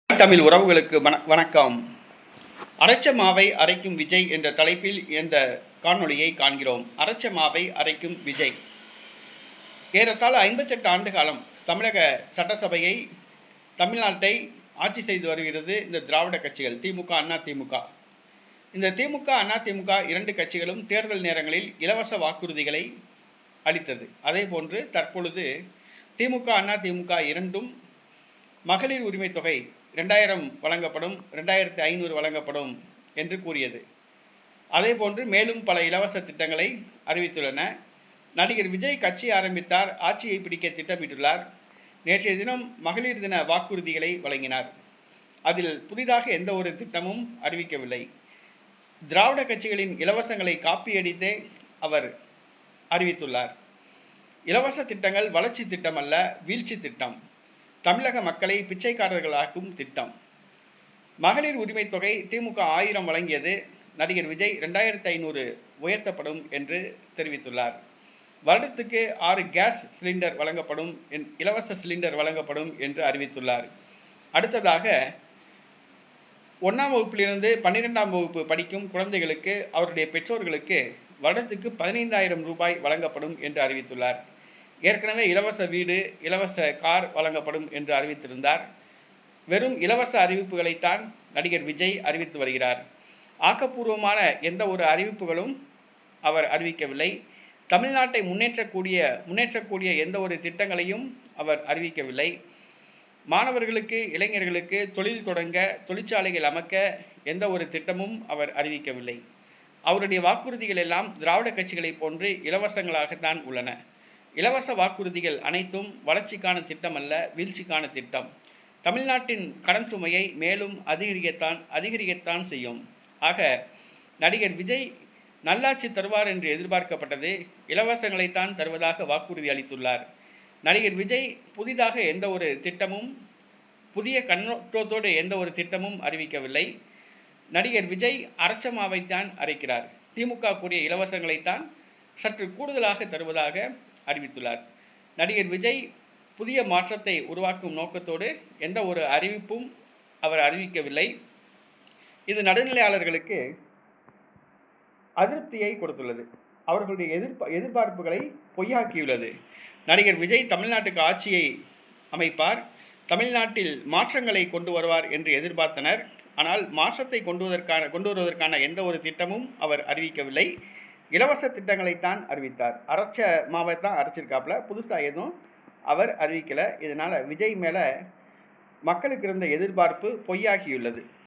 தமிழ் உறவுகளுக்கு வணக்கம். அரைச்ச மாவை அரைக்கும் விஜய் என்ற தலைப்பில் இந்த காணொளியை காண்கிறோம். அரைச்ச மாவை அரைக்கும் விஜய் ஏறத்தாழ 58 ஆண்டு காலம் தமிழக சட்டசபையை, தமிழ்நாட்டை ஆட்சி செய்து வருகிறது இந்த திராவிட கட்சிகள் திமுக, அண்ணா திமுக. இந்த திமுக, அண்ணா திமுக இரண்டு கட்சிகளும் தேர்தல் நேரங்களில் இலவச வாக்குறுதிகளை அளித்தது. அதே போன்று தற்பொழுது திமுக, அண்ணா திமுக இரண்டும் மகளிர் உரிமை தொகை 2000 வழங்கப்படும், 2500 வழங்கப்படும் என்று கூறியது. அதே போன்று மேலும் பல இலவச திட்டங்களை அறிவித்துள்ளன. நடிகர் விஜய் கட்சி ஆரம்பித்தார், ஆட்சியை பிடிக்க திட்டமிட்டுள்ளார். நேற்றைய தினம் மகளிர் தின வாக்குறுதிகளை வழங்கினார். அதில் புதிதாக எந்த ஒரு திட்டமும் அறிவிக்கவில்லை. திராவிட கட்சிகளின் இலவசங்களை காப்பியடித்தே அவர் அறிவித்துள்ளார். இலவச திட்டங்கள் வளர்ச்சி திட்டம் அல்ல, வீழ்ச்சி திட்டம். தமிழக மக்களை பிச்சைக்காரர்களாக்கும் திட்டம். மகளிர் உரிமை தொகை திமுக 1000 வழங்கியது. நடிகர் விஜய் 2500 உயர்த்தப்படும் என்று தெரிவித்துள்ளார். வருடத்துக்கு 6 கேஸ் சிலிண்டர் வழங்கப்படும், இலவச சிலிண்டர் வழங்கப்படும் என்று அறிவித்துள்ளார். அடுத்ததாக 1ஆம் வகுப்பிலிருந்து 12ஆம் வகுப்பு படிக்கும் குழந்தைகளுக்கு, அவருடைய பெற்றோர்களுக்கு வருடத்துக்கு 15,000 ரூபாய் வழங்கப்படும் என்று அறிவித்துள்ளார். ஏற்கனவே இலவச வீடு, இலவச கார் வழங்கப்படும் என்று அறிவித்திருந்தார். வெறும் இலவச அறிவிப்புகளைத்தான் நடிகர் விஜய் அறிவித்து வருகிறார். ஆக்கப்பூர்வமான எந்த ஒரு அறிவிப்புகளும் அவர் அறிவிக்கவில்லை. தமிழ்நாட்டை முன்னேற்றக்கூடிய எந்த ஒரு திட்டங்களையும் அவர் அறிவிக்கவில்லை. மாணவர்களுக்கு, இளைஞர்களுக்கு தொழில் தொடங்க, தொழிற்சாலைகள் அமைக்க எந்த ஒரு திட்டமும் அவர் அறிவிக்கவில்லை. அவருடைய வாக்குறுதிகள் எல்லாம் திராவிட கட்சிகளைப் போன்று இலவசங்களாகத்தான் உள்ளன. இலவச வாக்குறுதிகள் அனைத்தும் வளர்ச்சிக்கான திட்டம் அல்ல, வீழ்ச்சிக்கான திட்டம். தமிழ்நாட்டின் கடன் சுமையை மேலும் அதிகரிக்கத்தான் செய்யும். ஆக நடிகர் விஜய் நல்லாட்சி தருவார் என்று எதிர்பார்க்கப்பட்டது. இலவசங்களைத்தான் தருவதாக வாக்குறுதி அளித்துள்ளார். நடிகர் விஜய் புதிதாக எந்த ஒரு திட்டமும், புதிய கண்ணோட்டத்தோடு எந்த ஒரு திட்டமும் அறிவிக்கவில்லை. நடிகர் விஜய் அரைச்ச மாவைத்தான் அரைக்கிறார். திமுக கூறிய இலவசங்களைத்தான் சற்று கூடுதலாக தருவதாக அறிவித்துள்ளார். நடிகர் விஜய் புதிய மாற்றத்தை உருவாக்கும் நோக்கத்தோடு எந்த ஒரு அறிவிப்பும் அவர் அறிவிக்கவில்லை. இது நடுநிலையாளர்களுக்கு அதிருப்தியை கொடுத்துள்ளது. அவர்களுடைய எதிர்பார்ப்புகளை பொய்யாக்கியுள்ளது. நடிகர் விஜய் தமிழ்நாட்டுக்கு ஆட்சியை அமைப்பார், தமிழ்நாட்டில் மாற்றங்களை கொண்டு வருவார் என்று எதிர்பார்த்தனர். ஆனால் மாற்றத்தை கொண்டு வருவதற்கான எந்த ஒரு திட்டமும் அவர் அறிவிக்கவில்லை. இலவச திட்டங்களைத்தான் அறிவித்தார். அரைச்ச மாவை தான் அரைச்சிருக்காப்புல, புதுசாக எதுவும் அவர் அறிவிக்கலை. இதனால் விஜய் மேலே மக்களுக்கு இருந்த எதிர்பார்ப்பு பொய்யாகியுள்ளது.